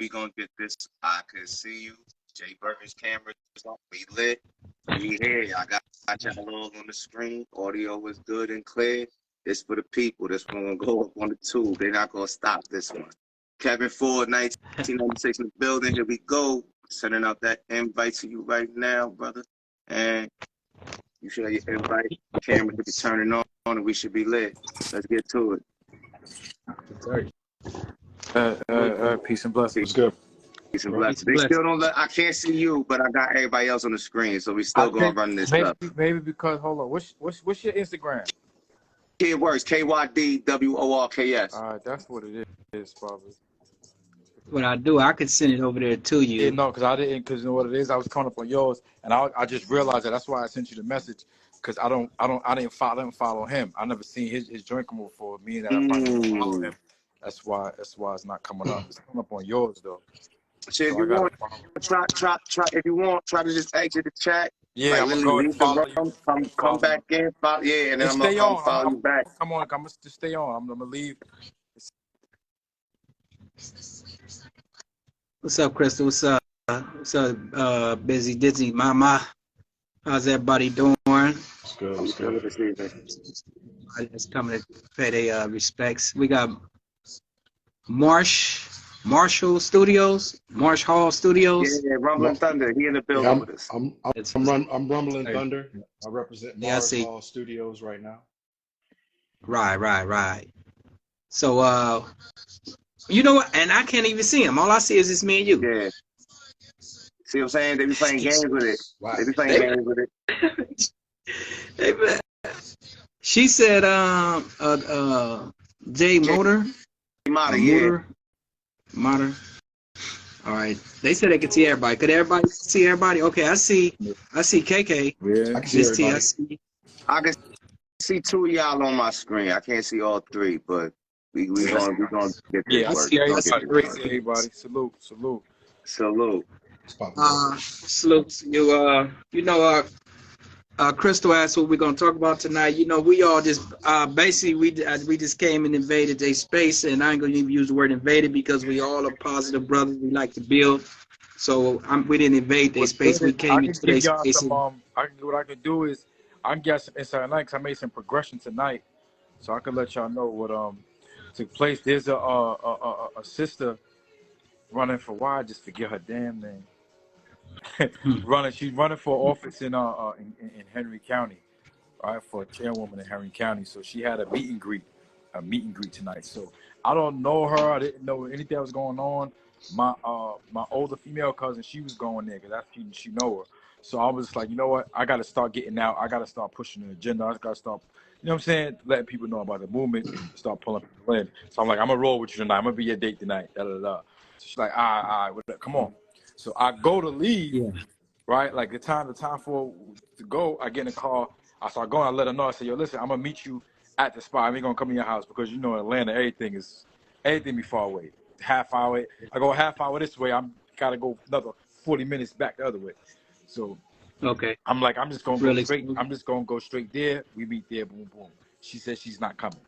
We gonna get this. I can see you. Jay Burton's camera is on. We lit. We here. I got y'all all on the screen. Audio is good and clear. This for the people. This one gonna go up on the tube. They're not gonna stop this one. Kevin Ford, 1996 in the building. Here we go. Sending out that invite to you right now, brother. And you should have your invite. Camera should be turning on, and we should be lit. Let's get to it. Peace and blessings. It's good. Peace and blessings. They still don't let. I can't see you, but I got everybody else on the screen, so we still gonna run this up. Maybe because hold on. What's your Instagram? It works. KYDWORKS. All right, that's what it is, probably. What I do, I could send it over there to you. Yeah, no, because I didn't. Because you know what it is. I was coming up on yours, and I just realized that. That's why I sent you the message. Because I didn't follow him. I never seen his joint come over for me, and that I probably follow him. That's why it's not coming up. It's coming up on yours though. So if you want, try. If you want, try to just exit the chat. Yeah, like, I'm gonna go and follow you. Come back in. Follow, yeah, and then I'm gonna follow you back. Come on, I'm gonna just stay on. I'm gonna leave. What's up, Crystal? What's up, Busy Dizzy Mama? How's everybody doing? It's good. It's good. It's coming to pay their respects. We got Marshall Studios, Marsh Hall Studios. Yeah, Rumbling Thunder. He in the building with us. I'm Rumbling Thunder. I represent Marsh Hall Studios right now. Right. So, you know what? And I can't even see him. All I see is just me and you. Yeah. See what I'm saying? They be playing games with it. Right. They be playing games with it. Hey, she said, Jay Motor. Motor. All right. They said they could see everybody. Could everybody see everybody? Okay, I see KK. Yeah, I can see everybody. I can see two of y'all on my screen. I can't see all three, but we gonna get this work. I see everybody. Salute. Salute you. Crystal asked what we're gonna talk about tonight. You know, we all just basically we just came and invaded their space, and I ain't gonna even use the word invaded because we all are positive brothers. We like to build, so we didn't invade their space. We came into their space. What I can do is I can get some inside night because I made some progression tonight, so I can let y'all know what took place. There's a sister running for why I just forget her damn name. She's running for office in Henry County, right, for a chairwoman in Henry County. So she had a meet and greet tonight. So I don't know her. I didn't know anything that was going on. My older female cousin, she was going there because she know her. So I was like, you know what? I got to start getting out. I got to start pushing the agenda. I got to start, you know what I'm saying, letting people know about the movement, start pulling people in. So I'm like, I'm going to roll with you tonight. I'm going to be your date tonight. So she's like, all right, come on. So I go to leave, right? Like the time for to go, I get in the car. I start going. I let her know. I say, yo, listen, I'm going to meet you at the spot. I ain't going to come in your house because, you know, in Atlanta, everything be far away. Half hour. I go half hour this way. I'm got to go another 40 minutes back the other way. So I'm like, I'm just gonna go straight. I'm just gonna go straight there. We meet there. Boom, boom. She said she's not coming,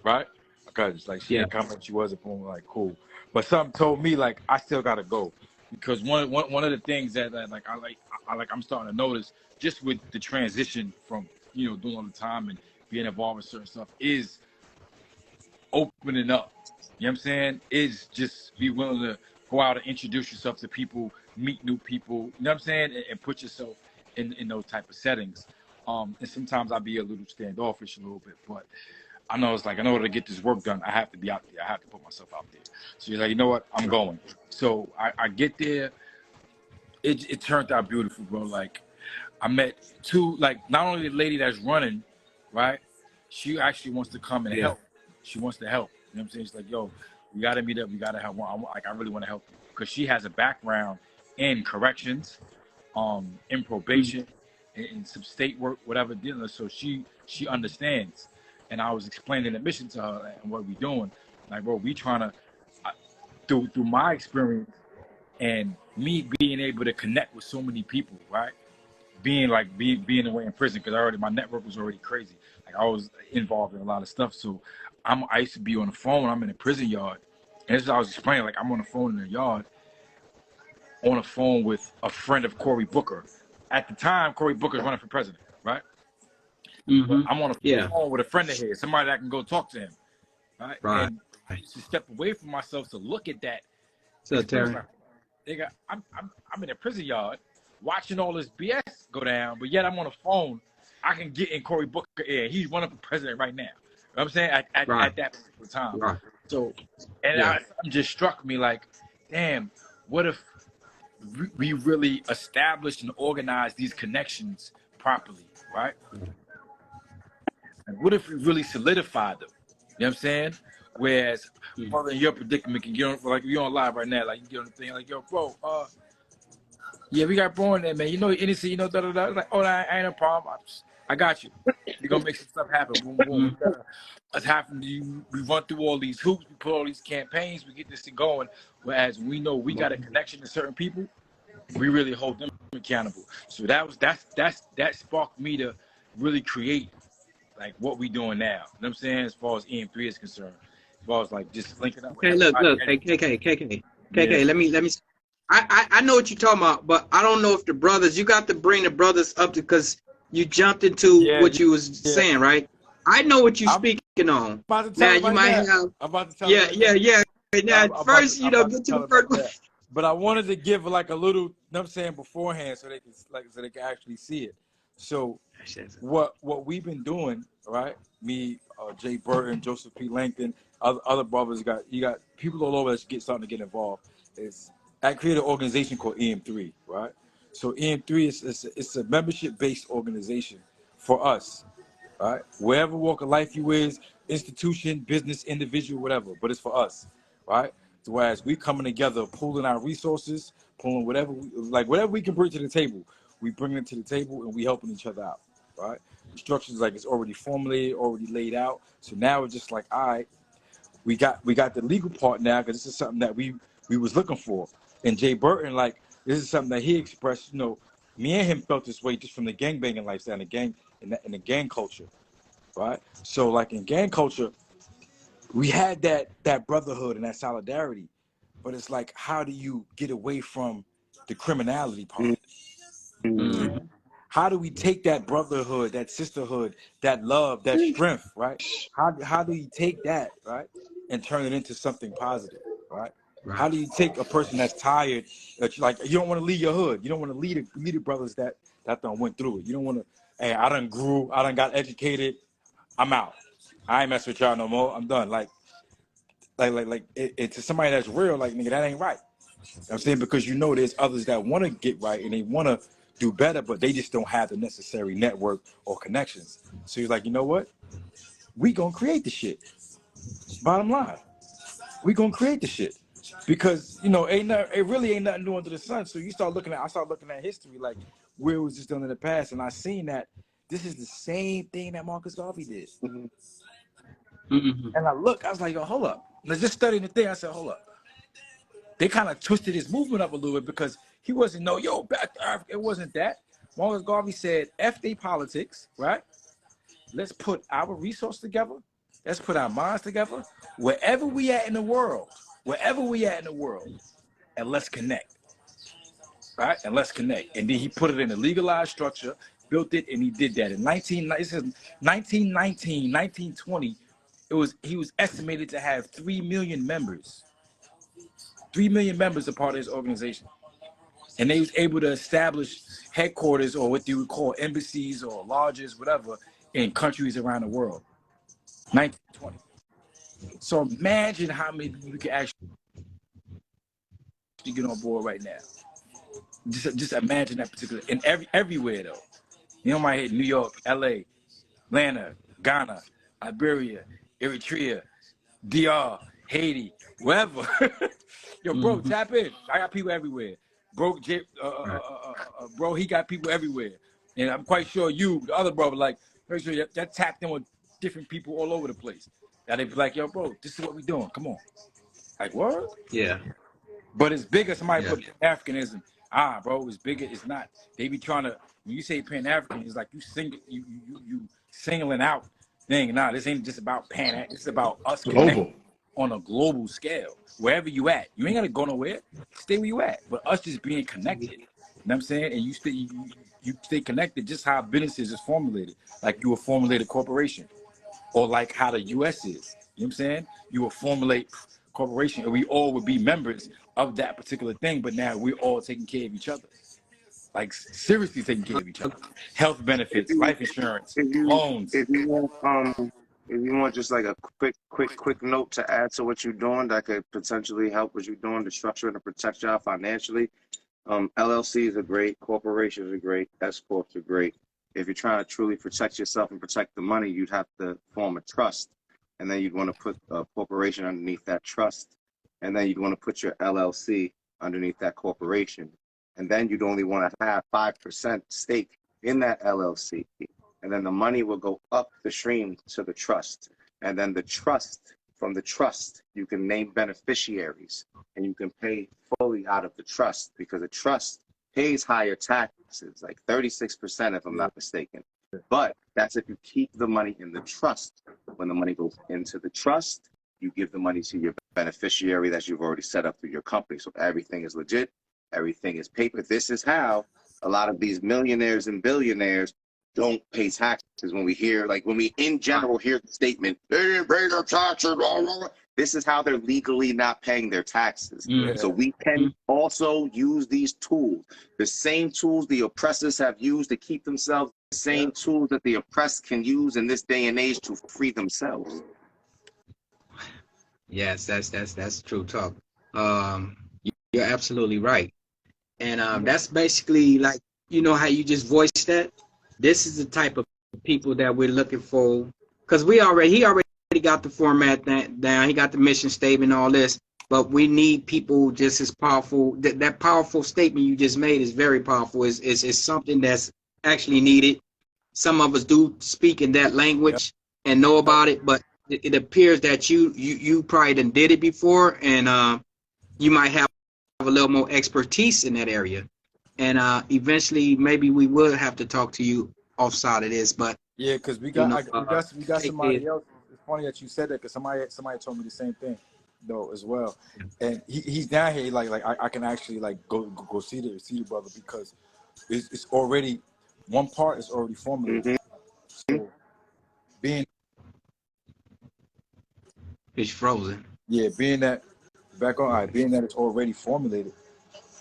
right? Because like she ain't coming. She wasn't. Boom. Like cool. But something told me like I still gotta go because one of the things that I'm starting to notice just with the transition from doing all the time and being involved in certain stuff is opening up. You know what I'm saying? Is just be willing to go out and introduce yourself to people, meet new people, you know what I'm saying? And put yourself in those type of settings. And sometimes I'll be a little standoffish a little bit, but I know it's like, in order to get this work done, I have to be out there. I have to put myself out there. So you're like, you know what? I'm going. So I get there. It turned out beautiful, bro. Like I met two, like not only the lady that's running, right? She actually wants to come and help. She wants to help. You know what I'm saying? She's like, yo, we got to meet up. We got to help. I really want to help you because she has a background in corrections, in probation, in some state work, whatever dealing. So she understands. And I was explaining the mission to her and what we doing. Like, bro, we trying to, through my experience and me being able to connect with so many people, right? Being away in prison because my network was already crazy. Like I was involved in a lot of stuff. So I used to be on the phone when I'm in a prison yard And as I was explaining, like I'm on the phone in the yard, on the phone with a friend of Cory Booker. At the time, Cory Booker is running for president, right? But I'm on the phone with a friend of his, somebody that I can go talk to him, right? And to step away from myself to look at that experience, like, nigga, I'm in a prison yard watching all this BS go down, but yet I'm on the phone. I can get in Cory Booker ear. He's running for president right now. You know what I'm saying? At that particular time. Right. So, and it just struck me like, damn, what if we really established and organized these connections properly, right? And what if we really solidified them? You know what I'm saying? Whereas, brother, in your predicament, can get on, like you're on live right now, like you get on the thing, like, yo, bro, yeah, we got bro in there, man. You know, innocent, you know, da da da. Like, oh, I ain't no problem. I got you. We're gonna make some stuff happen. Boom, boom. Us having we run through all these hoops, we put all these campaigns, we get this thing going. Whereas we know we got a connection to certain people, we really hold them accountable. So that sparked me to really create like what we doing now. You know what I'm saying? As far as EM3 is concerned. As far as like just linking up with look, hey, KK, let me I know what you're talking about, but I don't know if the brothers, you got to bring the brothers up because you jumped into what you was saying, right? I know what you're speaking on. Now you might have. I'm about to tell yeah. Now first, get to the first one. But I wanted to give like a little, you know what I'm saying, beforehand so they can actually see it. So what we've been doing, right? Me, Jay Burton, Joseph P. Langton, other brothers, you got people all over that starting to get involved. I created an organization called EM3, right? So EM3 is a membership-based organization for us, right? Wherever walk of life you is, institution, business, individual, whatever, but it's for us, right? So whereas we coming together, pooling our resources, pulling whatever we can bring to the table, we bring it to the table and we helping each other out, right? The structure's like it's already formulated, already laid out. So now it's just like, all right, we got the legal part now because this is something that we was looking for. And Jay Burton, like, this is something that he expressed, you know, me and him felt this way just from the gangbanging lifestyle, in the gang culture, right? So like in gang culture, we had that brotherhood and that solidarity, but it's like, how do you get away from the criminality part? How do we take that brotherhood, that sisterhood, that love, that strength, right? How do you take that, right, and turn it into something positive, right? How do you take a person that's tired, that you don't want to leave your hood, you don't want to lead the brothers that done went through it. You don't want to, hey, I done grew, I done got educated, I'm out. I ain't messing with y'all no more. I'm done. Like it's to somebody that's real, like, nigga, that ain't right. You know what I'm saying? Because you know there's others that want to get right and they want to do better, but they just don't have the necessary network or connections. So you're like, you know what? We gonna create the shit. Bottom line, we gonna create the shit because it really ain't nothing new under the sun. So I start looking at history, like where was this done in the past, and I seen that this is the same thing that Marcus Garvey did. And I was like, yo, hold up. Let's just study the thing. I said, hold up. They kind of twisted his movement up a little bit because he wasn't back to Africa. It wasn't that. Marcus Garvey said, F they politics, right? Let's put our resources together. Let's put our minds together. Wherever we at in the world, and let's connect, right? And let's connect. And then he put it in a legalized structure, built it, and he did that. In 1919, 1920, he was estimated to have 3 million members. 3 million members are part of his organization. And they was able to establish headquarters or what you would call embassies or lodges, whatever, in countries around the world. 1920. So imagine how many people we can actually get on board right now. Just imagine that particular, and everywhere though. You know, my head, New York, LA, Atlanta, Ghana, Liberia, Eritrea, DR, Haiti, wherever. Yo, bro, tap in. I got people everywhere. Bro, bro, he got people everywhere. And I'm quite sure the other brother, like, make sure that tapped in with different people all over the place. Now they be like, yo, bro, this is what we doing. Come on. Like, what? Yeah. But it's bigger. Somebody put Africanism. Bro, it's bigger. It's not. They be trying to, when you say Pan-African, it's like you singling out thing. Nah, this ain't just about Pan. It's about us Global. on a global scale. Wherever you at, you ain't gotta go nowhere. Stay where you at. But us just being connected, you know what I'm saying? And you stay connected, just how businesses is formulated. Like you a formulated corporation, or like how the U.S. is. You know what I'm saying? You will formulate corporation, and we all would be members of that particular thing. But now we're all taking care of each other, like seriously taking care of each other. Health If benefits, you life insurance, if you loans. if you want if you want just like a quick note to add to what you're doing that could potentially help what you're doing to structure and to protect y'all financially. LLCs are great, corporations are great, S corps are great. If you're trying to truly protect yourself and protect the money, you'd have to form a trust, and then you'd want to put a corporation underneath that trust, and then you'd want to put your LLC underneath that corporation, and then you'd only want to have 5% stake in that LLC, and then the money will go up the stream to the trust, and then the trust, from the trust you can name beneficiaries, and you can pay fully out of the trust, because a trust pays higher taxes, like 36% if I'm not mistaken. But that's if you keep the money in the trust. When the money goes into the trust, you give the money to your beneficiary that you've already set up through your company. So everything is legit, everything is paper. This is how a lot of these millionaires and billionaires don't pay taxes. When we hear, like when we in general hear the statement, they didn't pay their taxes, blah, blah, blah. This is how they're legally not paying their taxes. Yeah. So we can also use these tools, the same tools the oppressors have used to keep themselves, the same tools that the oppressed can use in this day and age to free themselves. Yes, that's true talk. You're absolutely right. And that's basically like, you know how you just voiced that? This is the type of people that we're looking for, because he already got the format down. He got the mission statement, all this, but we need people just as powerful. That powerful statement you just made is very powerful. Is something that's actually needed. Some of us do speak in that language and know about it, but it appears that you probably done did it before, and you might have a little more expertise in that area. And eventually, maybe we will have to talk to you offside of this, but Yeah, because we you got know, we got somebody else. It's funny that you said that, because somebody told me the same thing though as well, and he's down here. Like I can actually like go see the brother, because it's already, one part is already formulated. So being it's frozen. being that back on, all right, being that it's already formulated,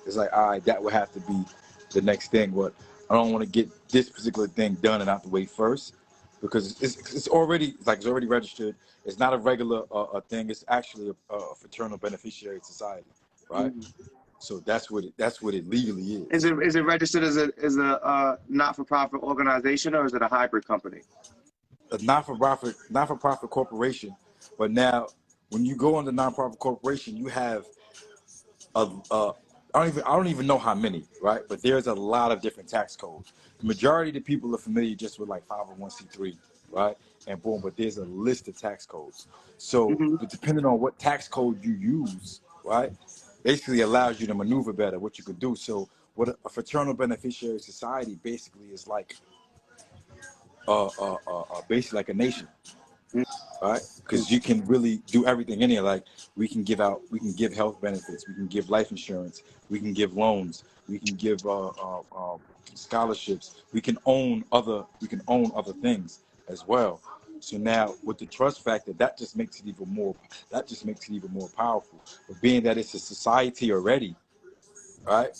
it's like, all right, that would have to be the next thing. But I don't want to get this particular thing done and out the way first, because it's already registered. It's not a regular thing. It's actually a fraternal beneficiary society, right? So that's what it legally is. Is it registered as a not-for-profit organization, or is it a hybrid company? A not-for-profit corporation. But now, when you go into non-profit corporation, you have I don't even know how many, right? But there's a lot of different tax codes. The majority of the people are familiar just with like 501c3, right? And boom, but there's a list of tax codes. So depending on what tax code you use, right, basically allows you to maneuver better, what you could do. So what a fraternal beneficiary society basically is like, basically like a nation. Right, because you can really do everything in here. Like we can give health benefits, we can give life insurance, we can give loans, we can give scholarships, we can own other things as well. So now with the trust factor, that just makes it even more powerful. But being that it's a society already, right?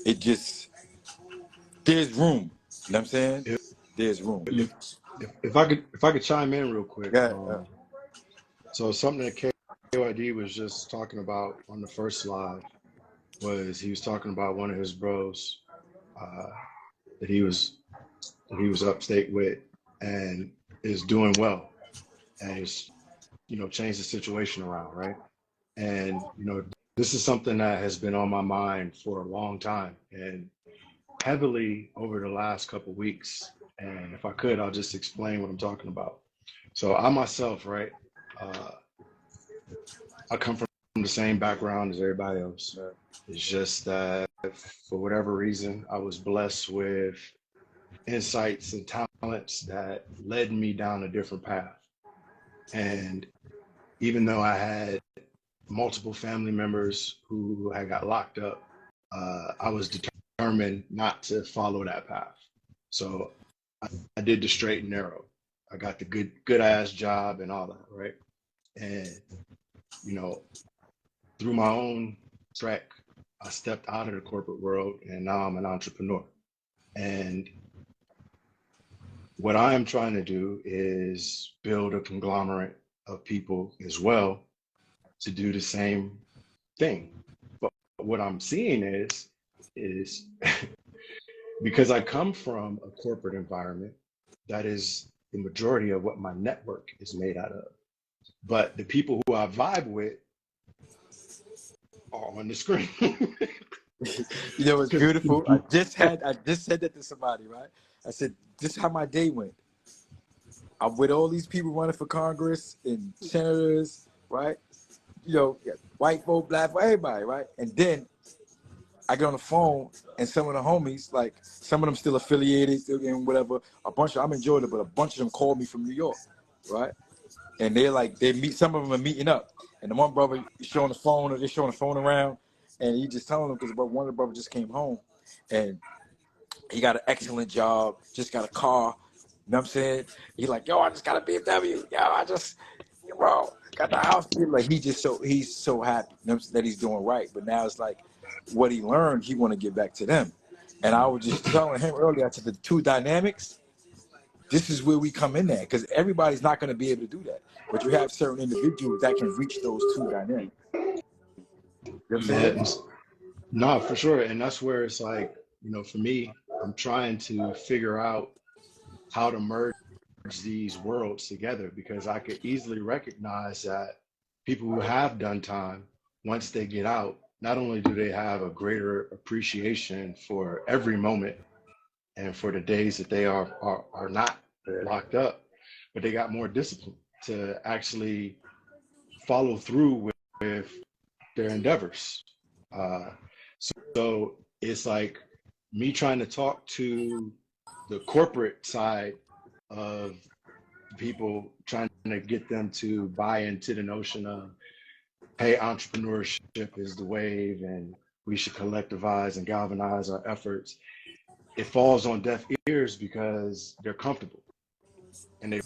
It just, there's room. You know what I'm saying? If There's room. if I could chime in real quick. Yeah. So something that KYD was just talking about on the first slide was, he was talking about one of his bros uh, that he was upstate with and is doing well, and he's, you know, changed the situation around, right? And you know, this is something that has been on my mind for a long time, and heavily over the last couple of weeks. And if I could, I'll just explain what I'm talking about. So I myself, right, I come from the same background as everybody else. It's just that for whatever reason, I was blessed with insights and talents that led me down a different path. And even though I had multiple family members who had got locked up, I was determined not to follow that path. So I did the straight and narrow. I got the good ass job and all that, right? And you know, through my own trek, I stepped out of the corporate world, and now I'm an entrepreneur. And what I am trying to do is build a conglomerate of people as well to do the same thing. But what I'm seeing is because I come from a corporate environment, that is the majority of what my network is made out of. But the people who I vibe with are on the screen. You know, it's beautiful. I just said that to somebody, right? I said, this is how my day went. I'm with all these people running for Congress and senators, right? You know, white folk, black folk, everybody, right? And then I get on the phone, and some of the homies, like some of them still affiliated and whatever, I'm in Georgia, but a bunch of them called me from New York, right? And they're like, some of them are meeting up. And the one brother is showing the phone, or they're showing the phone around, and he just telling them, because one of the brothers just came home, and he got an excellent job, just got a car. You know what I'm saying? He like, yo, I just got a BMW. Bro, got the house. He's so happy, you know, that he's doing right. But now it's like what he learned, he want to give back to them. And I was just telling him earlier, I said the two dynamics, this is where we come in there, because everybody's not going to be able to do that. But you have certain individuals that can reach those two dynamics. You know what I'm saying? Man, no, for sure. And that's where it's like, for me, I'm trying to figure out how to merge these worlds together, because I could easily recognize that people who have done time, once they get out, not only do they have a greater appreciation for every moment and for the days that they are not locked up, but they got more discipline to actually follow through with their endeavors. So it's like me trying to talk to the corporate side of people, trying to get them to buy into the notion of, hey, entrepreneurship is the wave and we should collectivize and galvanize our efforts. It falls on deaf ears because they're comfortable, and they've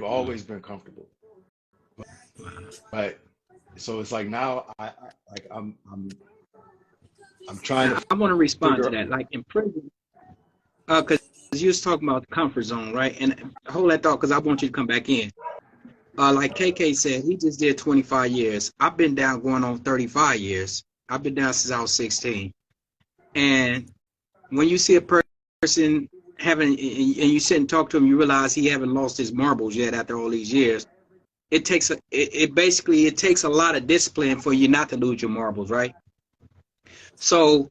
always been comfortable. But so it's like now I'm trying Now, to I want to respond figure to out. that. Like in prison, because you was talking about the comfort zone, right? And hold that thought, because I want you to come back in. Like KK said, he just did 25 years. I've been down going on 35 years. I've been down since I was 16. And when you see a person having, and you sit and talk to him, you realize he haven't lost his marbles yet after all these years. It takes it takes a lot of discipline for you not to lose your marbles, right? So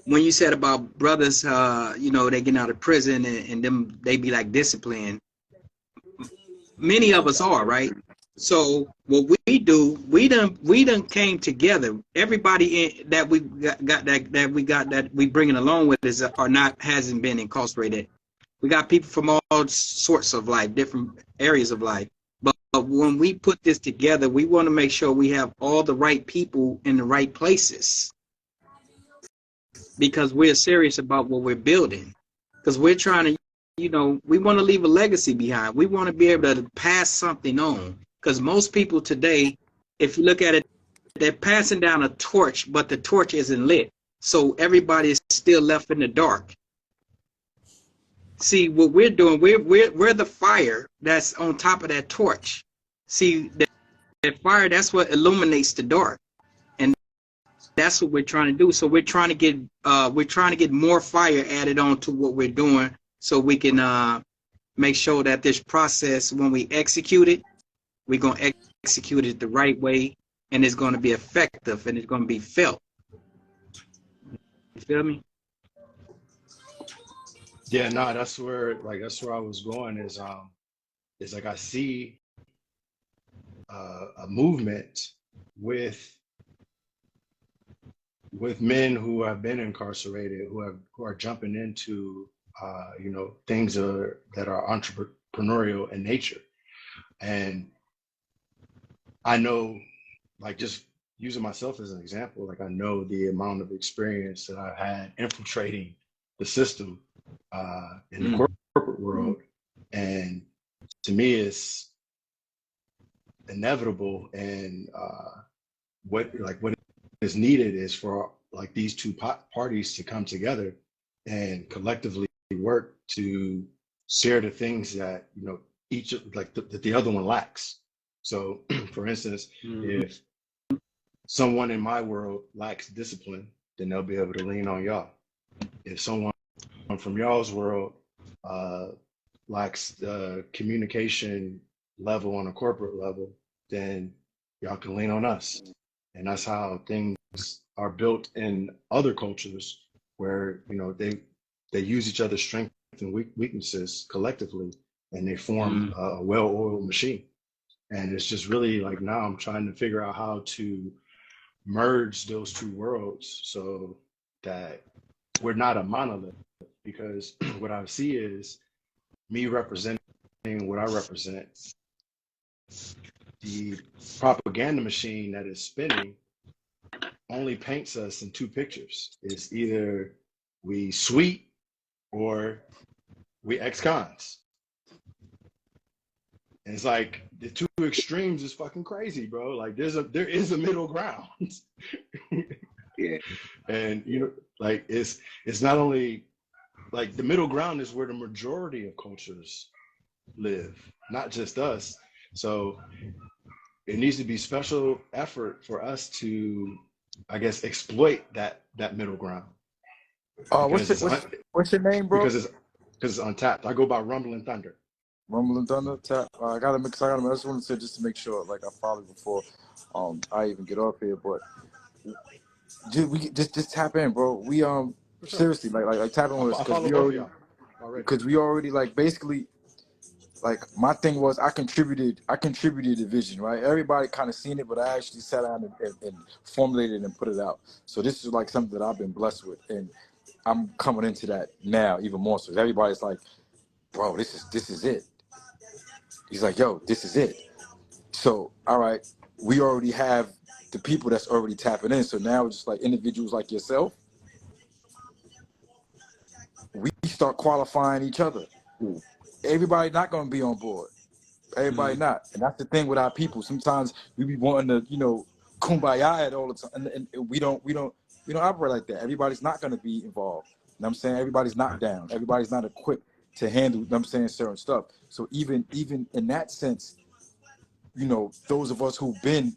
when you said about brothers, they get out of prison and them they be like disciplined, many of us are, right? So what we do, we done came together. Everybody that we got that we bringing along with us hasn't been incarcerated. We got people from all sorts of life, different areas of life. But when we put this together, we want to make sure we have all the right people in the right places, because we're serious about what we're building. Because we're trying to, we want to leave a legacy behind. We want to be able to pass something on. Because most people today, if you look at it, they're passing down a torch, but the torch isn't lit. So everybody is still left in the dark. See, what we're doing, we're the fire that's on top of that torch. See, that fire, that's what illuminates the dark. And that's what we're trying to do. So we're trying to get more fire added on to what we're doing, so we can make sure that this process, when we execute it, we're going to execute it the right way, and it's going to be effective, and it's going to be felt. You feel me? Yeah, no, that's where I was going is like I see a movement with men who have been incarcerated, who are jumping into things that are entrepreneurial in nature. And I know, like just using myself as an example, like I know the amount of experience that I've had infiltrating the system in the corporate world, and to me, it's inevitable. And what is needed is for like these two parties to come together and collectively work to share the things that each like the other one lacks. So, for instance, if someone in my world lacks discipline, then they'll be able to lean on y'all. If someone from y'all's world lacks the communication level on a corporate level, then y'all can lean on us. And that's how things are built in other cultures where they use each other's strengths and weaknesses collectively, and they form a well-oiled machine. And it's just really like now I'm trying to figure out how to merge those two worlds so that we're not a monolith. Because what I see is me representing what I represent, the propaganda machine that is spinning only paints us in two pictures. It's either we sweet or we ex-cons. And it's like the two extremes is fucking crazy, bro. Like there is a middle ground. Yeah. And like it's not only like the middle ground is where the majority of cultures live, not just us. So it needs to be special effort for us to, I guess, exploit that middle ground. What's your name, bro? Because it's untapped. I go by Rumbling Thunder. Rumbling Thunder. Tap. I gotta mix. I just want to say just to make sure, like I follow before I even get off here, but just tap in, bro. We Sure. seriously like tap in with us because we already like basically. Like my thing was I contributed the vision, right? Everybody kind of seen it, but I actually sat down and formulated and put it out. So this is like something that I've been blessed with, and I'm coming into that now even more. So everybody's like, bro, this is it. He's like, yo, this is it. So all right, we already have the people that's already tapping in. So now it's just like individuals like yourself, we start qualifying each other. Everybody not gonna be on board. Everybody not, and that's the thing with our people. Sometimes we be wanting to, kumbaya it all the time, and we don't operate like that. Everybody's not going to be involved. You know what I'm saying? Everybody's not down. Everybody's not equipped to handle. You know what I'm saying, certain stuff. So even in that sense, those of us who've been,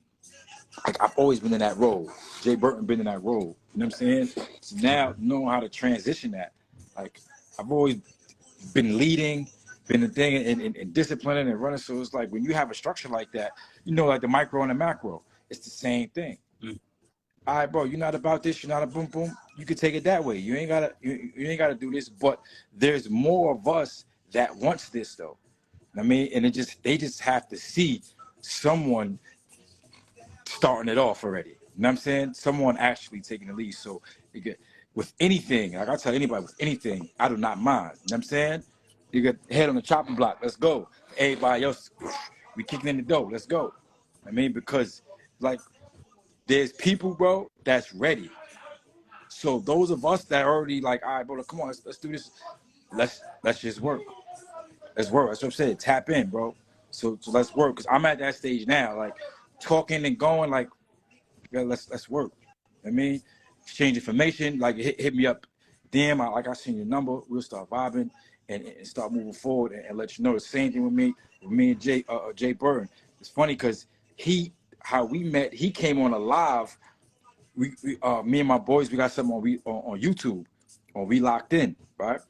like I've always been in that role. Jay Burton been in that role. You know what I'm saying? So now knowing how to transition that, like I've always been leading, been the thing and disciplining and running. So it's like when you have a structure like that, like the micro and the macro, it's the same thing. All right, bro, you're not about this, you're not a boom boom. You can take it that way. You ain't gotta do this, but there's more of us that wants this though. I mean, and they just have to see someone starting it off already. You know what I'm saying? Someone actually taking the lead. So with anything, like I tell anybody with anything, I do not mind. You know what I'm saying? You get head on the chopping block. Let's go. Everybody else, we kicking in the door. Let's go. I mean, because like there's people, bro, that's ready. So those of us that are already like, all right, bro, come on, let's do this. Let's just work. Let's work. That's what I'm saying. Tap in, bro. So let's work. Cause I'm at that stage now, like talking and going, like, yeah, let's work. I mean, exchange information. Like hit me up. Damn, I seen your number. We'll start vibing and start moving forward and let you know. The same thing with me and Jay Burton. It's funny because how we met. He came on a live. We me and my boys, we got something on YouTube, or we locked in, right?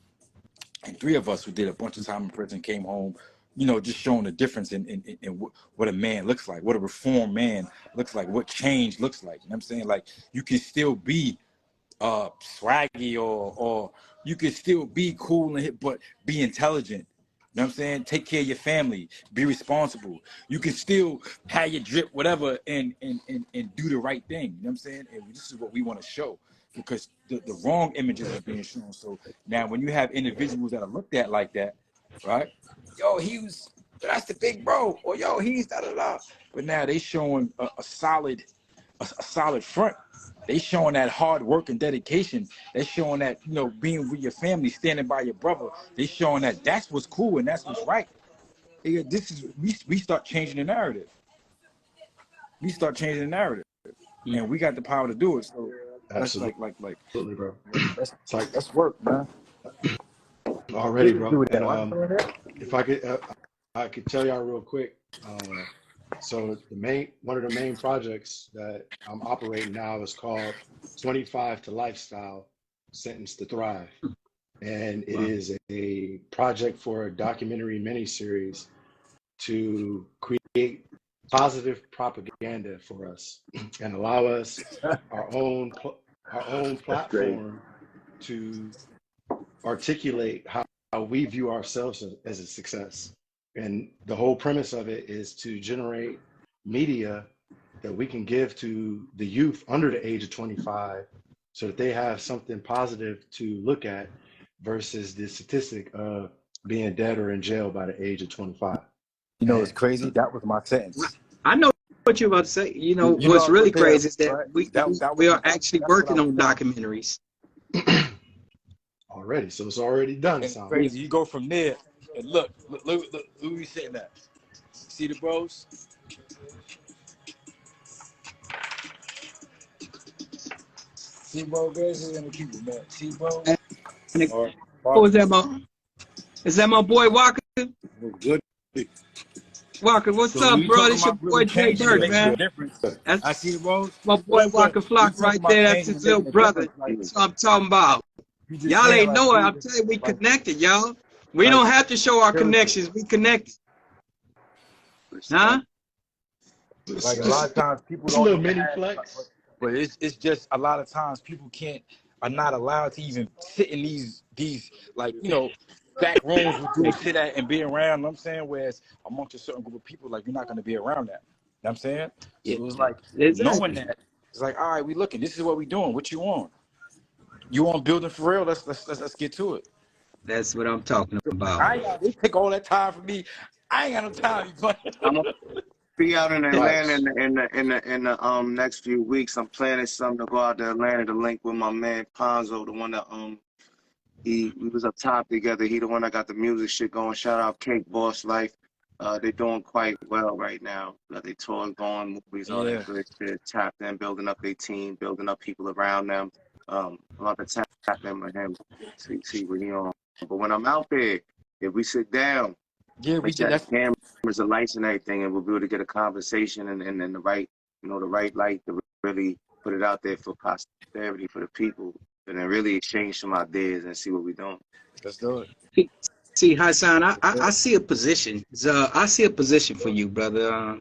And three of us who did a bunch of time in prison came home, just showing the difference in what a man looks like, what a reformed man looks like, what change looks like. You know what I'm saying? Like you can still be swaggy or you can still be cool and hip, but be intelligent. You know what I'm saying? Take care of your family, be responsible. You can still have your drip, whatever, and do the right thing. You know what I'm saying? And this is what we want to show, because the wrong images are being shown. So now when you have individuals that are looked at like that, right? Yo, he was that's the big bro. Or yo, he's da da da. But now they showing a solid front. They showing that hard work and dedication. They showing that, you know, being with your family, standing by your brother. They showing that that's what's cool and that's what's right. This is we start changing the narrative. We start changing the narrative, and we got the power to do it. So that's Absolutely, bro. that's work, man. Already, bro. And if I could tell y'all real quick. So one of the main projects that I'm operating now is called 25 to Lifestyle, Sentenced to Thrive. And it is a project for a documentary miniseries to create positive propaganda for us and allow us our own platform to articulate how we view ourselves as a success. And the whole premise of it is to generate media that we can give to the youth under the age of 25 so that they have something positive to look at versus the statistic of being dead or in jail by the age of 25. You know, it's crazy. That was my sentence. I know what you're about to say. You know what's really crazy is that right? we are actually working on documentaries. Already, so it's already done. It's crazy. You go from there and look who we sitting at. See the bros? See bro, guys, we're gonna keep it, man. See bro. Who is that, my? Is that my boy Walker? Good. Walker, what's up, bro? This your boy Jay Burke, man. I see the bros. My boy Walker Flock right there. That's his little brother. That's what I'm talking about. Y'all ain't know it. I'm telling you, we connected, y'all. We don't have to show our connections. We connected. Huh? Like a lot of times people don't. Little mini flex. But it's just a lot of times people are not allowed to even sit in these like, you know, back rooms where people sit at and be around. You know what I'm saying? Whereas amongst a certain group of people, like, you're not going to be around that. You know what I'm saying? So it was like knowing that. It's like, all right, we looking. This is what we doing. What you on? You on building for real? Let's get to it. That's what I'm talking about. They take all that time from me. I ain't got no time. I'm gonna be out in Atlanta in the next few weeks. I'm planning something to go out to Atlanta to link with my man Ponzo, the one that we was up top together. He the one that got the music shit going. Shout out Cake Boss Life. They're doing quite well right now. They tours going, movies, all that good shit. Tapped in, building up their team, building up people around them. A lot of tap in with him. See what he on. But when I'm out there, if we sit down, we did that. Cameras, the lights, and everything, and we'll be able to get a conversation and the right, the right light to really put it out there for posterity, for the people, and then really exchange some ideas and see what we're doing. Let's do it. See, Hassan, I see a position. I see a position for you, brother.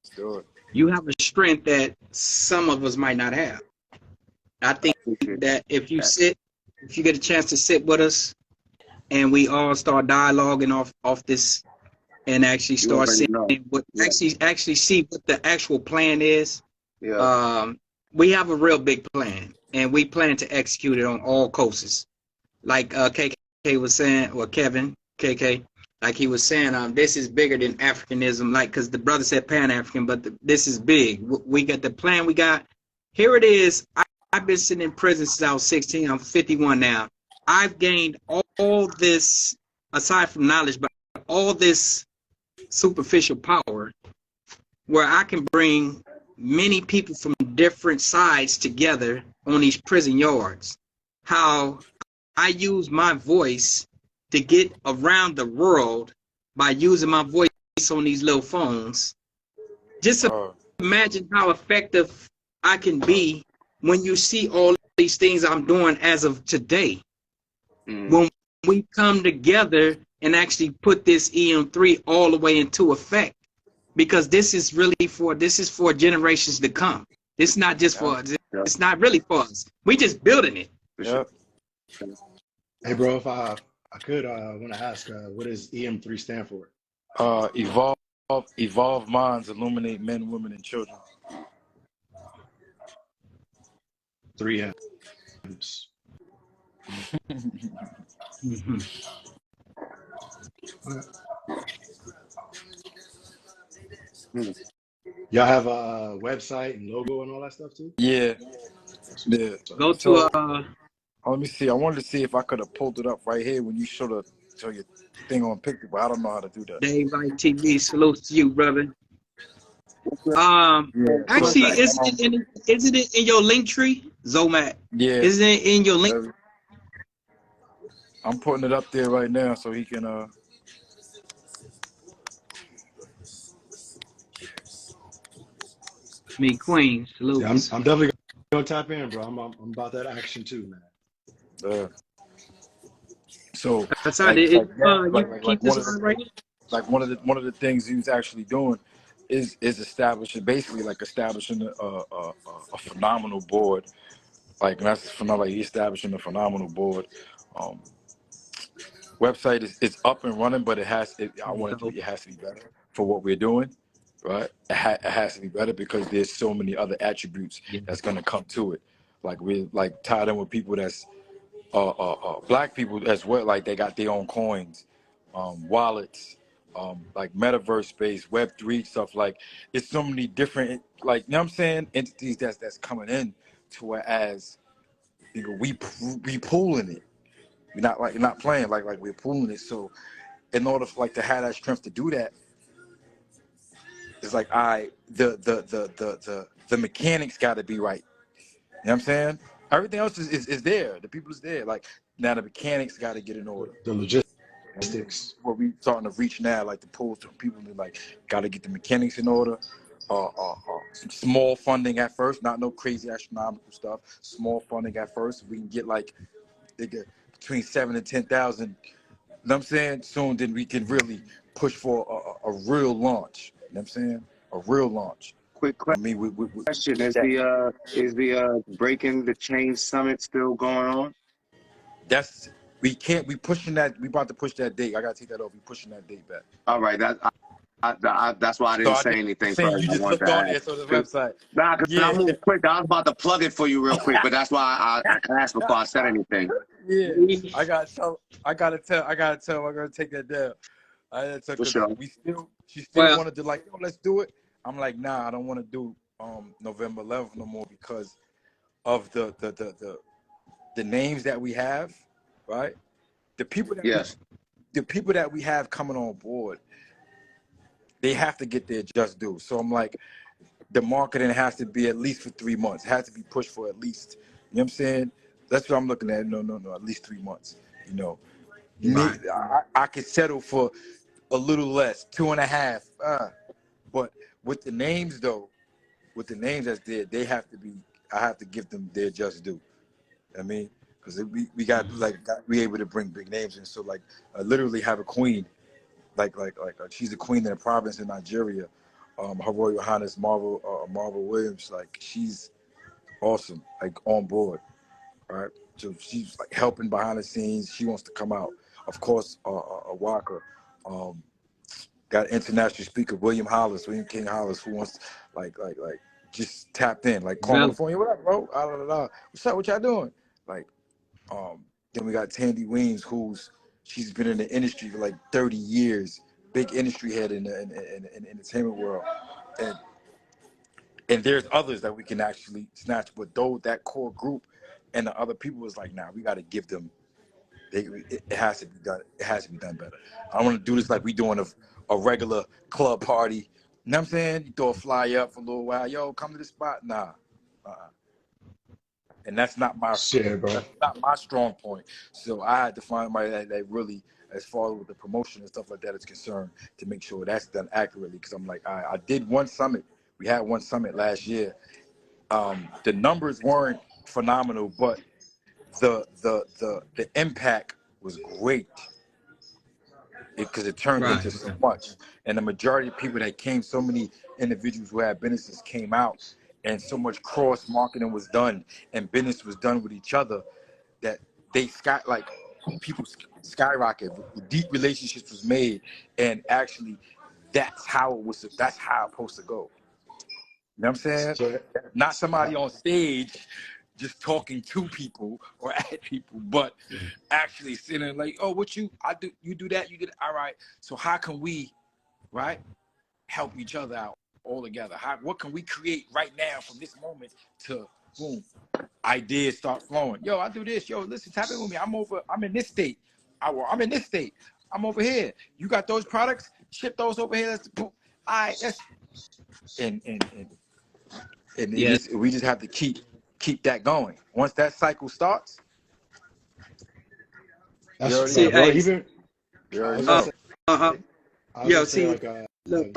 Let's do it. You have a strength that some of us might not have. I think that if you get a chance to sit with us, and we all start dialoguing off this, and actually start seeing what actually see what the actual plan is. Yeah. We have a real big plan, and we plan to execute it on all coasts. Like KK was saying, or Kevin KK, like he was saying, this is bigger than Africanism. Like, because the brother said Pan-African, but this is big. We got the plan. We got here. It is. I've been sitting in prison since I was 16. I'm 51 now. I've gained all this, aside from knowledge, but all this superficial power where I can bring many people from different sides together on these prison yards. How I use my voice to get around the world by using my voice on these little phones. Just imagine how effective I can be when you see all these things I'm doing as of today. When we come together and actually put this EM3 all the way into effect, because this is for generations to come. This is not just for us. It's not really for us. We just building it. Yeah. Hey, bro, if I could, I want to ask, what does EM3 stand for? Evolve minds, illuminate men, women, and children. 3 M's. Hmm. Y'all have a website and logo and all that stuff too? Yeah, yeah. Go to So let me see. I wanted to see if I could have pulled it up right here when you show your thing on picture, but I don't know how to do that. Dave ITV. Salute to you, brother. What's your Yeah. So Actually, website? is it in your link tree, Zomac? yeah, Is it in your link? I'm putting it up there right now so he can. Me, Queen. Yeah, I'm Salutes. definitely gonna tap in, bro. I'm about that action too, man. Uh, so That's how like it. like now You keep one this of the on right here. one of the things he was actually doing is establishing basically like establishing a phenomenal board. Like and that's phenomenal. Like he's establishing a phenomenal board. Um, website is up and running, but I want it to So, be. It has to be better for what we're doing, right? It has to be better because there's so many other attributes yeah. that's gonna come to it. Like we're like tied in with people that's black people as well. Like they got their own coins, wallets, like metaverse space, Web3 stuff. Like it's so many different, like you know what I'm saying, entities that's coming in to whereas you know, we pooling it. We're not like not playing like we're pooling it. So in order for like to have that strength to do that, it's like the mechanics got to be right. You know what I'm saying? Everything else is there. The people is there. Like now the mechanics got to get in order. The And logistics. what we starting to reach now, like the pools to people that like got to get the mechanics in order. Some small funding at first, not no crazy astronomical stuff. Small funding at first. We can get like they get between 7 and 10,000. You know what I'm saying? Soon, then we can really push for a real launch. You know what I'm saying? A real launch. Quick I mean, we question: get that. Is the Breaking the Chain Summit still going on? That's we can't. We pushing that. We about to push that date. I gotta take that off. We pushing that date back. All right, that's why I So didn't I say did. I'm anything saying first. you I just want to looked on ask. there, so the 'Cause- website. Nah, because I Yeah, moved quick. I was about to plug it for you real quick, but that's why I asked before I said anything. yeah. I gotta tell. I gotta tell. I gotta tell. I'm gonna take that down. I gotta tell For because sure. she still Well, wanted to like, yo, let's do it. I'm like, nah, I don't want to do November 11th no more because of the names that we have, right? The people that Yes. we have coming on board, they have to get their just due. So I'm like, the marketing has to be at least for 3 months. It has to be pushed for at least, you know what I'm saying? That's what I'm looking at. No, at least 3 months. You know, right. I could settle for a little less, 2.5. But with the names though, with the names that's there, they have to be. I have to give them their just due. I mean, because we got like we able to bring big names in. So like, literally have a queen, she's a queen in a province in Nigeria. Her Royal Highness Marvel Williams, like she's awesome, like on board, right? So she's like helping behind the scenes. She wants to come out. Of course, Walker, um, got international speaker William King Hollis, who wants like just tapped in, like call him on the Bella. phone. Yo, what up, bro? What's up? What y'all doing? Like, then we got Tandy Weems, she's been in the industry for like 30 years, big industry head in the entertainment world, and there's others that we can actually snatch, but though that core group and the other people was like, nah, we got to give them. It has to be done. It has to be done better. I don't want to do this like we doing a regular club party. You know what I'm saying? You throw a fly up for a little while. Yo, come to the spot. Nah. Uh-uh. And that's not Shit, bro. my strong point. So I had to find somebody that really, as far as the promotion and stuff like that is concerned, to make sure that's done accurately. Because I'm like, I did one summit. We had one summit last year. The numbers weren't phenomenal, but the impact was great because it turned Right. into so much. And the majority of people that came, so many individuals who had businesses came out, and so much cross marketing was done, and business was done with each other that they like people skyrocket. Deep relationships was made, and actually, that's how it was. That's how it's supposed to go. You know what I'm saying? So, Not somebody on stage just talking to people or at people, but actually sitting like, oh, you do that, you did it. All right. So how can we, right, help each other out? all together? What can we create right now from this moment to boom, ideas start flowing. Yo, I do this. Yo, listen, tap in with me. I'm in this state. I'm in this state. I'm over here. You got those products? Ship those over here. That's and Yeah. we just have to keep that going. Once that cycle starts, you That's already See, like, know. bro. hey, Even You I already was gonna uh, know. say, uh, I was yo, gonna say see, like, look,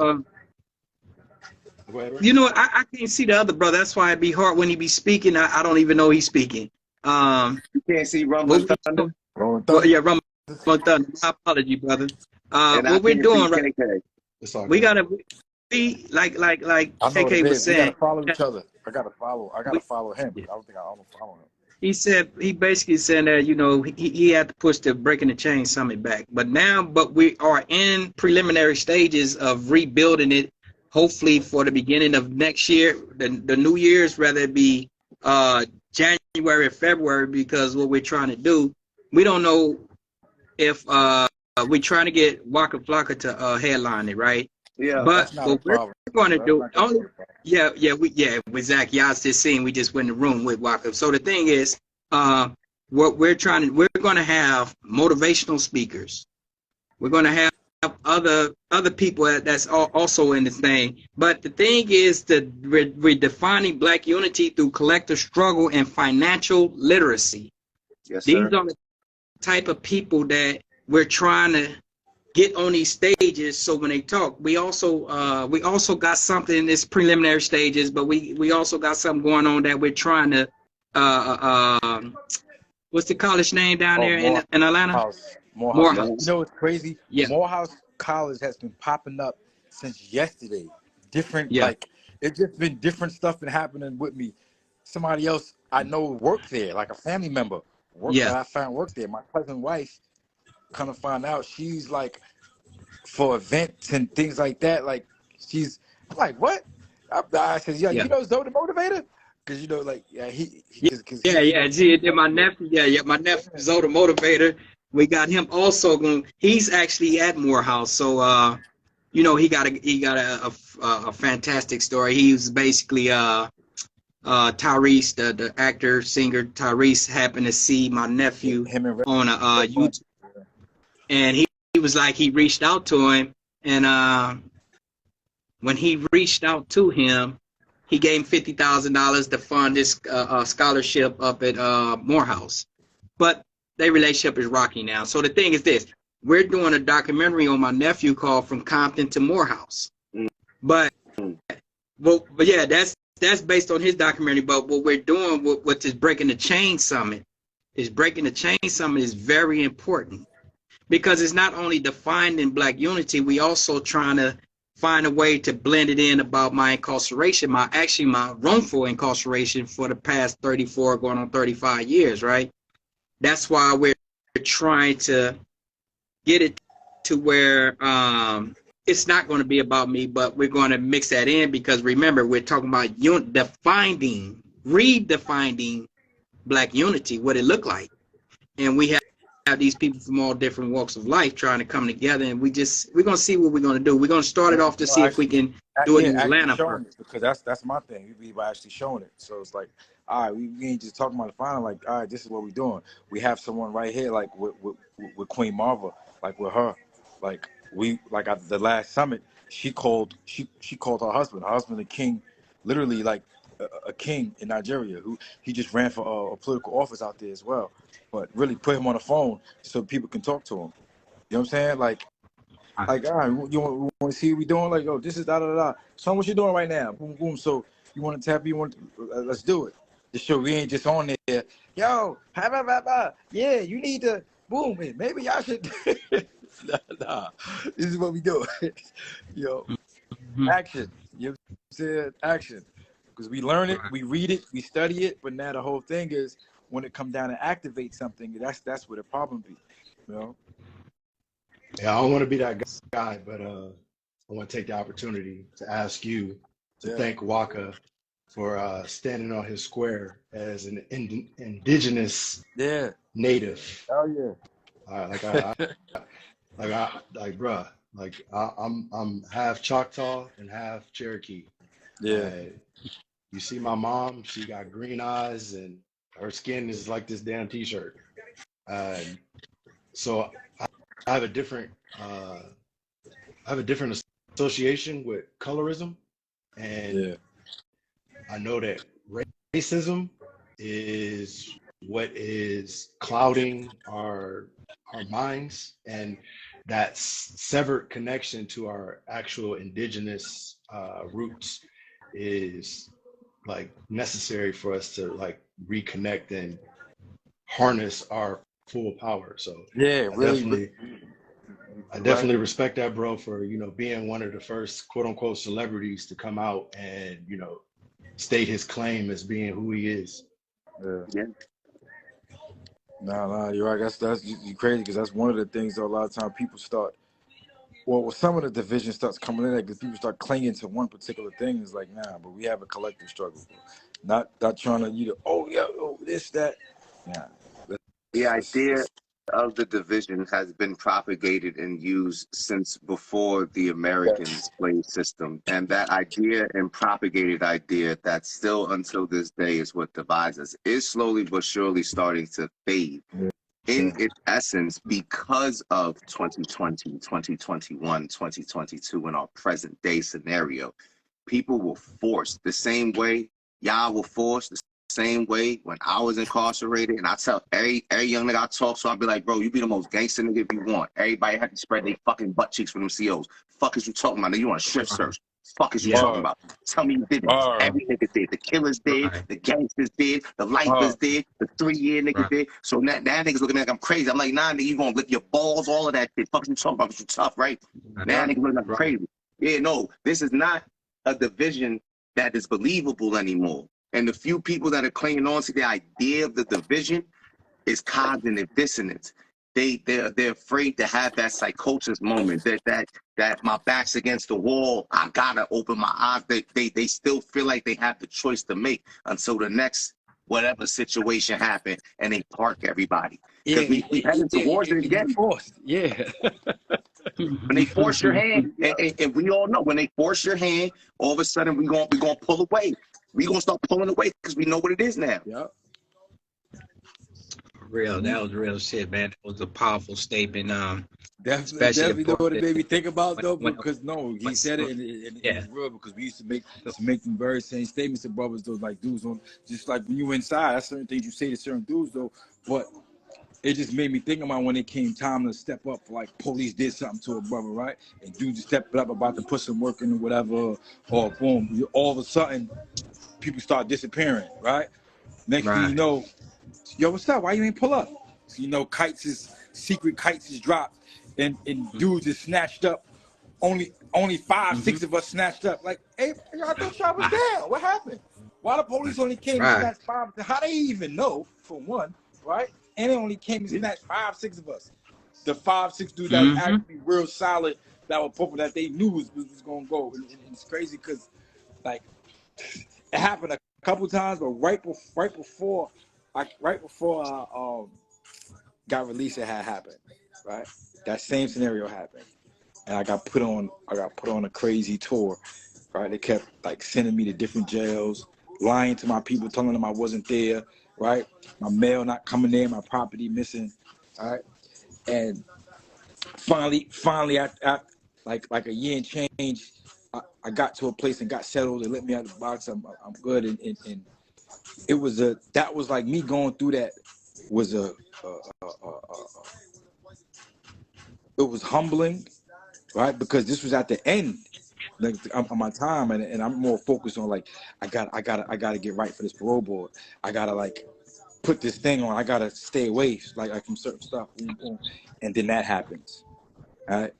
go ahead, bro. you know, I can't see the other brother. That's why it'd be hard when he be speaking. I don't even know he's speaking. You can't see What Rumbling we Thunder, doing? Rolling Well, thunder. yeah, Rum Thunder. My apology, brother. and I What we're can't see doing right, KK. It's all we good. gotta be like I know what it KK was is. We gotta saying. follow each other. I gotta We, follow him. I don't follow him. he said he basically said that he had to push the Breaking the Chain Summit back, but we are in preliminary stages of rebuilding it. Hopefully for the beginning of next year, the New Year's, whether it be January or February, because what we're trying to do, we don't know if we're trying to get Waka Flocka to headline it, right? Yeah. But That's not a what we're problem. going to That's do, not gonna be a problem. with Zach. Y'all just seen we just went in the room with Waka. So the thing is, what we're going to have motivational speakers. We're going to have other people that's also in this thing. But the thing is that we're defining Black unity through collective struggle and financial literacy. Yes, These sir. are the type of people that we're trying to get on these stages, so when they talk, we also got something in this preliminary stages, but we also got something going on that we're trying to what's the college name down Oh, there in Atlanta? Morehouse. You Morehouse. know what's crazy? Yeah, Morehouse College has been popping up since yesterday. Different, yeah, like it's just been different stuff been happening with me. Somebody else I know worked there, like a family member yeah, that I found worked there. My cousin wife, kind of find out she's like for events and things like that. Like she's I'm like, what? I said, yeah, yeah. you know Zoe the Motivator? Because you know, like, yeah, Yeah, because he yeah. knows See, then like, my yeah, nephew, my nephew Zoe the Motivator. We got him also going. He's actually at Morehouse, so he got a fantastic story. He was basically Tyrese, the actor singer Tyrese, happened to see my nephew him and Red on a One. YouTube, and he was like he reached out to him, and when he reached out to him, he gave him $50,000 to fund this scholarship up at Morehouse. But their relationship is rocky now. So the thing is this: we're doing a documentary on my nephew called "From Compton to Morehouse," but Mm. but yeah, that's based on his documentary. But what we're doing with this Breaking the Chain Summit is very important because it's not only defined in Black unity, we also trying to find a way to blend it in about my incarceration, my wrongful incarceration for the past 34 going on 35 years, right? That's why we're trying to get it to where it's not going to be about me, but we're going to mix that in because remember, we're talking about redefining Black unity, what it looked like. And we have these people from all different walks of life trying to come together, and we're going to see what we're going to do. We're going to start it off to No, see if we actually, can do it in actually Atlanta showing first. it because that's my thing. We by actually showing it. So it's like, all right, we ain't just talking about the final. Like, all right, this is what we're doing. We have someone right here, like with Queen Marva, like with her, like we like at the last summit, she called her husband, a king, literally like a king in Nigeria who he just ran for a political office out there as well, but really put him on the phone so people can talk to him. You know what I'm saying? Like, all right, you want to see what we doing? Like, oh, this is da da da. So what you doing right now? Boom, boom. So you want to tap? You want? Let's do it. The show we ain't just on there. Yo, ha, ha, ha, ha. Yeah, you need to boom it. Maybe y'all should. nah. This is what we do. Yo, Mhm. action. You know what I'm saying? Action. Because we learn it, we read it, we study it, but now the whole thing is when it come down to activate something, that's where the problem be. You know? Yeah, I don't want to be that guy, but I want to take the opportunity to ask you to Yeah. thank Waka for standing on his square as an indigenous Yeah. native. Oh yeah. Like, bruh, Like I'm half Choctaw and half Cherokee. Yeah. You see my mom, she got green eyes and her skin is like this damn t-shirt. Uh, so I have a different association with colorism, and Yeah. I know that racism is what is clouding our minds, and that severed connection to our actual indigenous roots is like necessary for us to like reconnect and harness our full power. So Yeah, I really, definitely I you're right. definitely respect that, bro, for being one of the first quote unquote celebrities to come out and state his claim as being who he is. Yeah. Yeah. Nah, you're right. That's you crazy because that's one of the things that a lot of times people start. Well, some of the division starts coming in there because people start clinging to one particular thing. It's like, nah, but we have a collective struggle. Not trying to oh yeah, oh this that. Nah, The idea let's of the division has been propagated and used since before the American slave system. And that idea and propagated idea that still until this day is what divides us is slowly but surely starting to fade in its essence because of 2020, 2021, 2022, and our present day scenario. People were forced the same way y'all were forced, the same way when I was incarcerated. And I tell every young nigga I talk to, I'll be like, bro, you be the most gangster nigga if you want. Everybody had to spread their fucking butt cheeks for them COs. Fuck is you talking about? Nigga, you on a shift search. Fuck is you Yeah. talking about? Tell me you didn't. Every nigga did. The killers did. Right. The gangsters did. The lifers did. The 3-year nigga Right. did. So now niggas looking like I'm crazy. I'm like, nah, nigga, you gonna lick your balls, all of that shit. Fuck is you talking about? Because you tough, right? Now niggas looking like I'm Right. crazy. Yeah, no, this is not a division that is believable anymore. And the few people that are clinging on to the idea of the division is cognitive dissonance. They're afraid to have that psychosis moment, that my back's against the wall, I gotta open my eyes. They still feel like they have the choice to make until the next whatever situation happened and they park everybody. Because we head into wars again. forced. Yeah. When they force your hand, and we all know when they force your hand, all of a sudden we gonna pull away. We gonna start pulling away because we know what it is now. Yep. Real. That was real shit, man. That was a powerful statement. Definitely know what it made me think about though, when- because he said it and it's real because we used to make them very same statements to brothers though, like dudes on just like when you inside, that's certain things you say to certain dudes though, but it just made me think about when it came time to step up, like police did something to a brother, right? And dudes stepped up about to put some work in or whatever, or boom, all of a sudden people start disappearing, right? Next thing you know, yo, what's up? Why you ain't pull up? So, secret kites is dropped, and dudes is snatched up. Only 5-6 of us snatched up. Like, hey, I thought y'all was down. What happened? Why the police only came and snatched 5? How they even know, for one, right? And they only came and snatched 5-6 of us. The 5-6 dudes that was actually real solid, that were proper, that they knew was gonna go. And it's crazy because, like, it happened a couple times, but right before I got released, it had happened, right? That same scenario happened, and I got put on a crazy tour, right? They kept like sending me to different jails, lying to my people, telling them I wasn't there, right? My mail not coming in, my property missing, all right? And finally, I like a year and change, I got to a place and got settled. They let me out of the box. I'm good, and it was that was like me going through that was it was humbling, right? Because this was at the end, like on my time, and I'm more focused on like I gotta get right for this parole board. I gotta like put this thing on. I gotta stay away like from certain stuff, and then that happens. All right.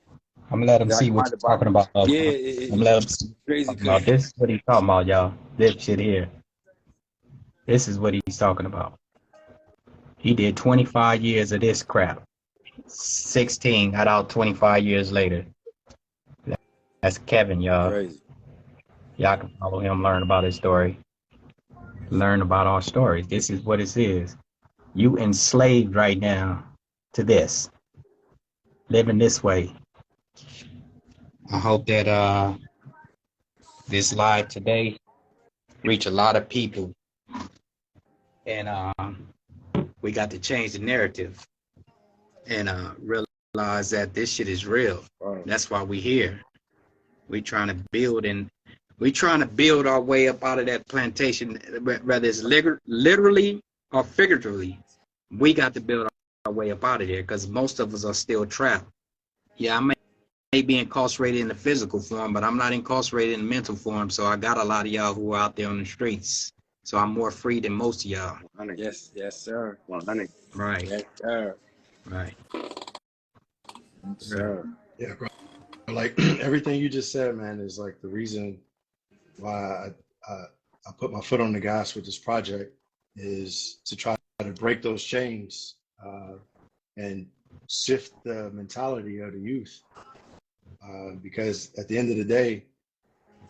I'm gonna let him see what you're talking about. Yeah, I'm gonna let him see crazy. about this is what he's talking about, y'all. This shit here. This is what he's talking about. He did 25 years of this crap. 16 got out 25 years later. That's Kevin, y'all. Crazy. Y'all can follow him, learn about his story, learn about our stories. This is what it is. You enslaved right now to this, living this way. I hope that this live today reach a lot of people, and we got to change the narrative and realize that this shit is real. Right. That's why we here. We trying to build, and we trying to build our way up out of that plantation, whether it's literally or figuratively. We got to build our way up out of there because most of us are still trapped. Yeah, I may be incarcerated in the physical form, but I'm not incarcerated in the mental form. So I got a lot of y'all who are out there on the streets. So I'm more free than most of y'all. 100. Yes, yes, sir. 100. Right, Yes, sir. right, Yes, sir. Yeah, bro. Like everything you just said, man, is like the reason why I put my foot on the gas with this project is to try to break those chains and shift the mentality of the youth. Because at the end of the day,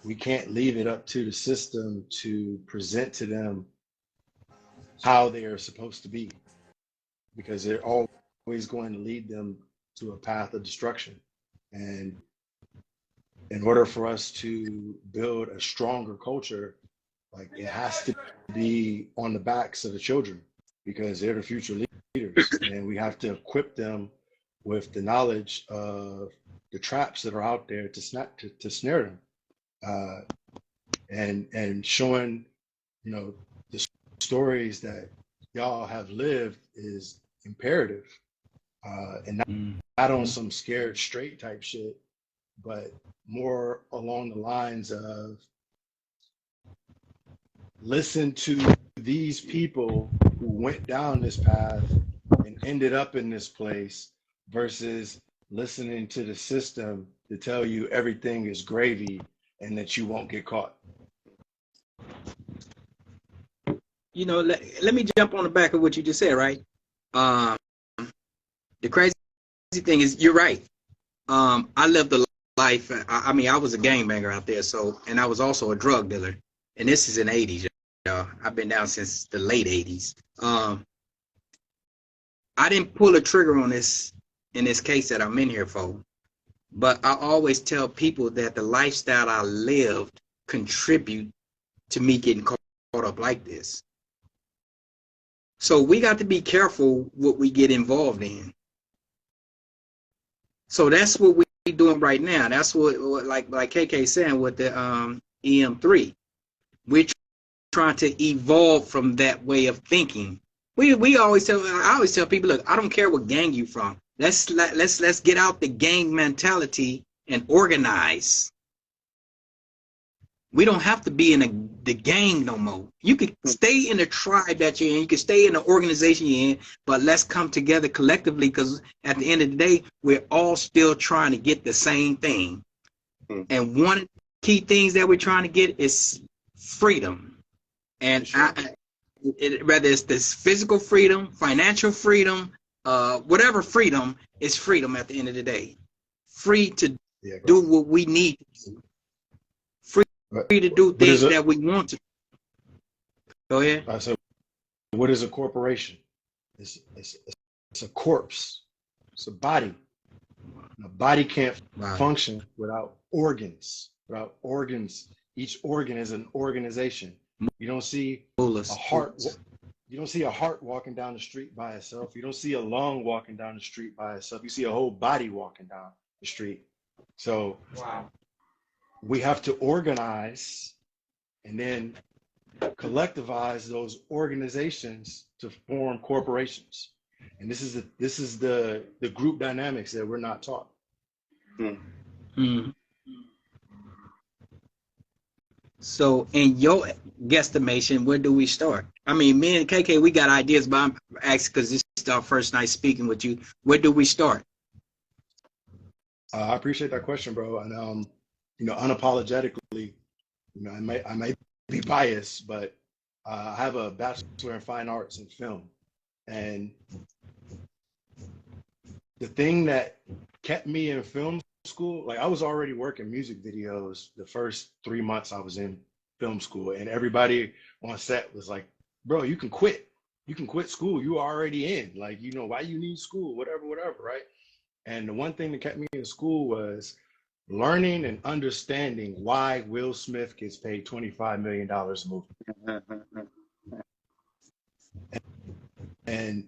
we can't leave it up to the system to present to them how they are supposed to be, because they're always going to lead them to a path of destruction. And in order for us to build a stronger culture, like it has to be on the backs of the children because they're the future leaders, and we have to equip them with the knowledge of the traps that are out there to snare them, and showing, you know, the stories that y'all have lived is imperative, and not on some scared straight type shit, but more along the lines of listen to these people who went down this path and ended up in this place versus listening to the system to tell you everything is gravy and that you won't get caught. You know, let me jump on the back of what you just said, right? The crazy thing is, you're right. I lived a life. I mean, I was a gangbanger out there, so, and I was also a drug dealer. And this is in the 80s, y'all. I've been down since the late 80s. I didn't pull a trigger on this in this case that I'm in here for, but I always tell people that the lifestyle I lived contribute to me getting caught up like this. So we got to be careful what we get involved in. So that's what we're doing right now. That's what like KK saying with the EM3. We're trying to evolve from that way of thinking. I always tell people, look, I don't care what gang you from. Let's get out the gang mentality and organize. We don't have to be in the gang no more. You could stay in the tribe that you're in. You could stay in the organization you're in, but let's come together collectively, because at the end of the day, we're all still trying to get the same thing. And one of the key things that we're trying to get is freedom. And whether it's this physical freedom, financial freedom, whatever freedom, is freedom at the end of the day. Free to do what we need to do. Free to do things that we want to. Go ahead. I said, what is a corporation? It's a corpse. It's a body. And a body can't function without organs. Without organs, each organ is an organization. You don't see a heart. You don't see a heart walking down the street by itself. You don't see a lung walking down the street by itself. You see a whole body walking down the street. So we have to organize and then collectivize those organizations to form corporations. And this is the group dynamics that we're not taught. So in your guesstimation, where do we start? I mean, me and KK, we got ideas, but I'm asking because this is our first night speaking with you. Where do we start? I appreciate that question, bro. And you know, unapologetically, you know, I might be biased, but I have a bachelor in fine arts in film, and the thing that kept me in film school, like I was already working music videos the first 3 months I was in film school, and everybody on set was like, bro, you can quit school, you already in, like, you know, why you need school, whatever, right? And the one thing that kept me in school was learning and understanding why Will Smith gets paid $25 million a movie. And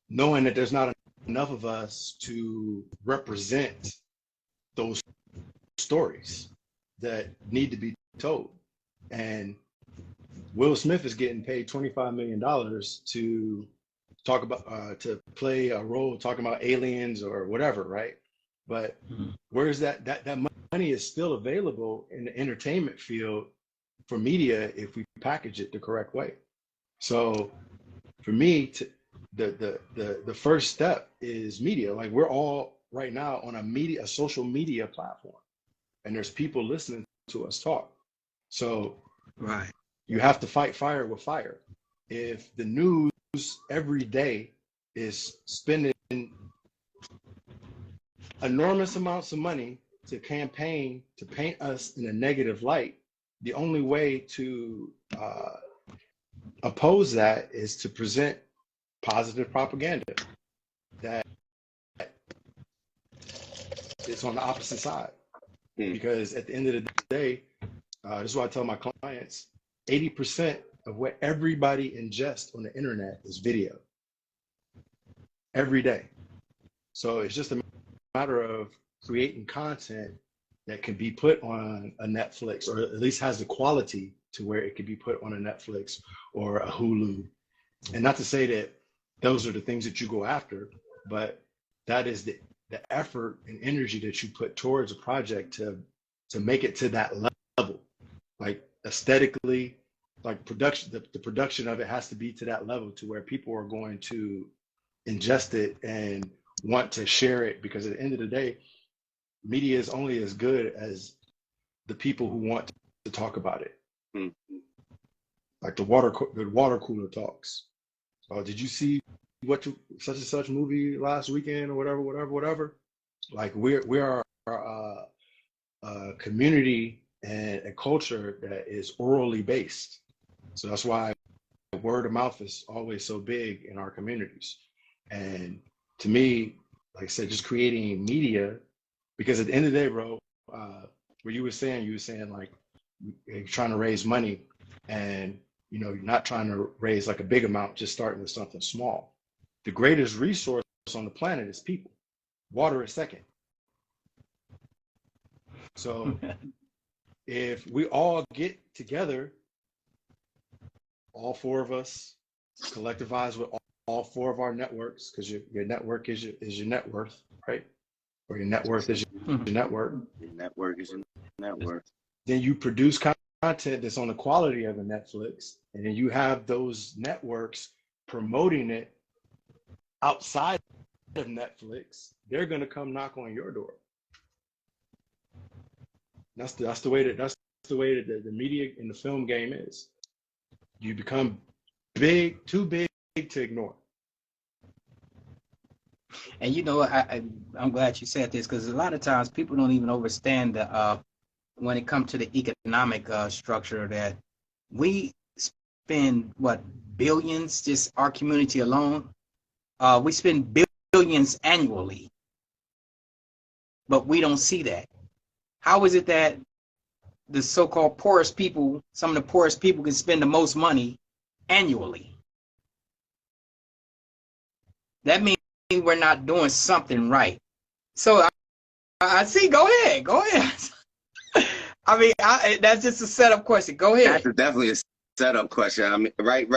knowing that there's not enough of us to represent those stories that need to be told. And Will Smith is getting paid $25 million to talk about, to play a role talking about aliens or whatever, right? But where's that money is still available in the entertainment field for media if we package it the correct way. So for me, the first step is media. Like we're all right now on a social media platform, and there's people listening to us talk. So Right. you have to fight fire with fire. If the news every day is spending enormous amounts of money to campaign to paint us in a negative light, the only way to oppose that is to present positive propaganda that is on the opposite side. Because at the end of the day, this is what I tell my clients, 80% of what everybody ingests on the internet is video every day. So it's just a matter of creating content that can be put on a Netflix, or at least has the quality to where it could be put on a Netflix or a Hulu. And not to say that those are the things that you go after, but that is the effort and energy that you put towards a project to make it to that level. Like aesthetically, like production, the production of it has to be to that level to where people are going to ingest it and want to share it, because at the end of the day, media is only as good as the people who want to talk about it. Like the water cooler talks. Did you see such and such movie last weekend or whatever? Like we are a community and a culture that is orally based. So that's why word of mouth is always so big in our communities. And to me, like I said, just creating media, because at the end of the day, bro, what you were saying like you're trying to raise money, and you're not trying to raise like a big amount, just starting with something small. The greatest resource on the planet is people. Water is second. So if we all get together, all four of us, collectivize with all four of our networks, because your network is your net worth, right? Or your net worth is your network. Your network is your net worth. Then you produce content that's on the quality of a Netflix, and then you have those networks promoting it outside of Netflix. They're gonna come knock on your door. That's the way that the media in the film game is. You become too big to ignore. And I'm glad you said this, because a lot of times people don't even understand the when it comes to the economic structure, that we spend billions, just our community alone. We spend billions annually, but we don't see that. How is it that the so-called poorest people, some of the poorest people, can spend the most money annually? That means we're not doing something right. So I see. Go ahead. I mean, that's just a setup question. Go ahead. That's definitely a setup question. I mean, right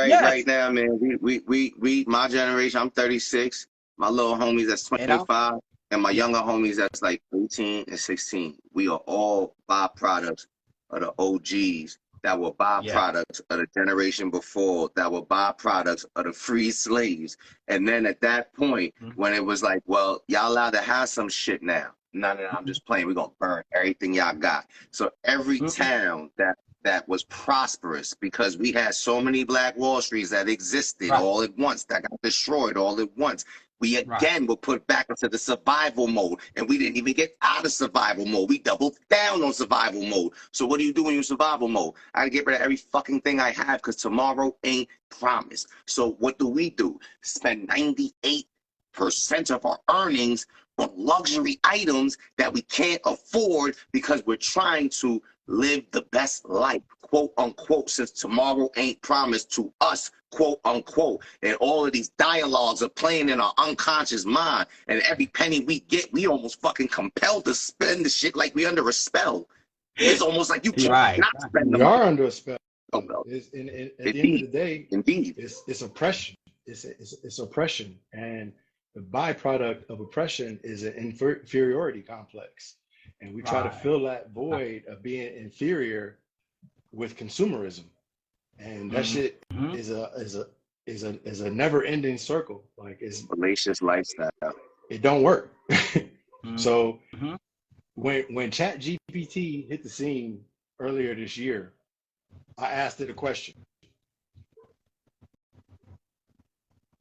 now, man. We my generation. I'm 36. My little homies that's 25, and my younger homies that's like 18 and 16. We are all byproducts of the OGs that were byproducts of the generation before, that were byproducts of the free slaves. And then at that point, when it was like, well, y'all allowed to have some shit now. No, I'm just playing. We're going to burn everything y'all got. So every town that was prosperous, because we had so many Black Wall Streets that existed all at once, that got destroyed all at once. We again were put back into the survival mode, and we didn't even get out of survival mode. We doubled down on survival mode. So what do you do when you're in survival mode? I gotta get rid of every fucking thing I have, because tomorrow ain't promised. So what do? Spend 98% of our earnings on luxury items that we can't afford because we're trying to live the best life, quote unquote, since tomorrow ain't promised to us, quote unquote. And all of these dialogues are playing in our unconscious mind. And every penny we get, we almost fucking compelled to spend the shit like we under a spell. It's almost like you can't not spend the We are money. under a spell. Oh, no. At the Indeed. end of the day, Indeed. it's oppression. It's oppression, and the byproduct of oppression is an inferiority complex, and we try to fill that void of being inferior with consumerism, and that shit is a never-ending circle. Like it's Fallacious lifestyle. it don't work. So when ChatGPT hit the scene earlier this year, I asked it a question.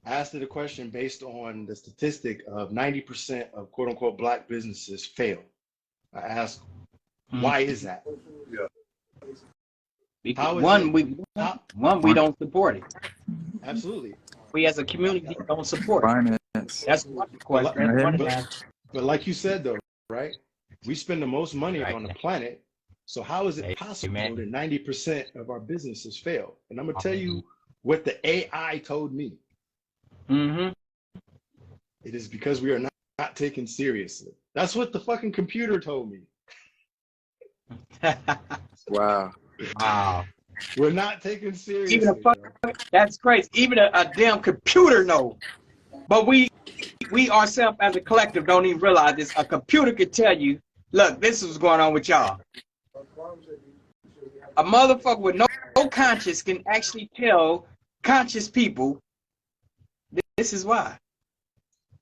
I asked it a question based on the statistic of 90% of quote unquote black businesses fail. I asked, why is that? Because we don't support it. Absolutely. We as a community don't support it. Finance. That's one question. But like you said though, right? We spend the most money on the planet. So how is it possible that 90% of our businesses fail? And I'm gonna tell you what the AI told me. It is because we are not taken seriously. That's what the fucking computer told me. Wow. We're not taken seriously. That's crazy. Even a damn computer knows. But we ourselves as a collective don't even realize this. A computer could tell you, look, this is what's going on with y'all. A motherfucker with no conscience can actually tell conscious people this is why.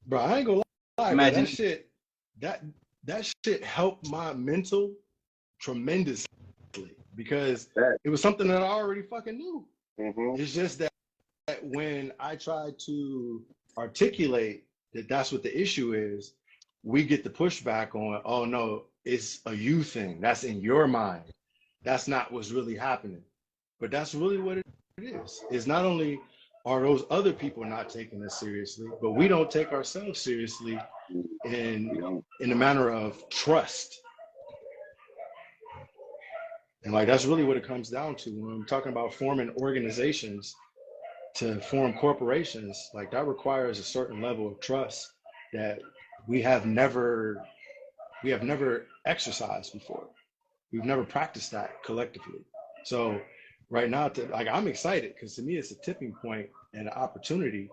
Bro, I ain't gonna lie. Imagine That shit helped my mental tremendously because it was something that I already fucking knew. It's just that when I try to articulate that that's what the issue is, we get the pushback on, oh no, it's a you thing. That's in your mind. That's not what's really happening. But that's really what it is. It's not only are those other people not taking us seriously, but we don't take ourselves seriously in a manner of trust. And like that's really what it comes down to when I'm talking about forming organizations to form corporations. Like that requires a certain level of trust that we have never exercised before. We've never practiced that collectively. So right now, I'm excited because to me it's a tipping point and an opportunity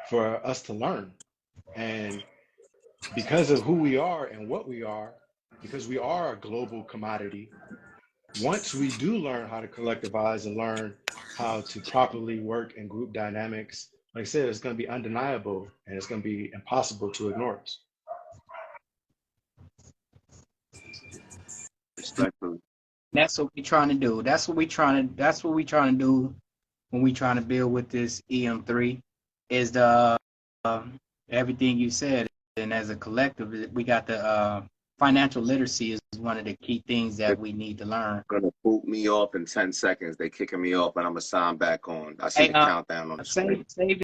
for us to learn. And because of who we are and what we are, because we are a global commodity, once we do learn how to collectivize and learn how to properly work in group dynamics, like I said, it's going to be undeniable and it's going to be impossible to ignore us. Respectfully. That's what we're trying to do. That's what we're trying to do when we're trying to build with this EM3 is the everything you said. And as a collective, we got the financial literacy is one of the key things that we need to learn. Gonna boot me off in 10 seconds. They kicking me off, but I'm gonna sign back on. I see the countdown on the screen. Save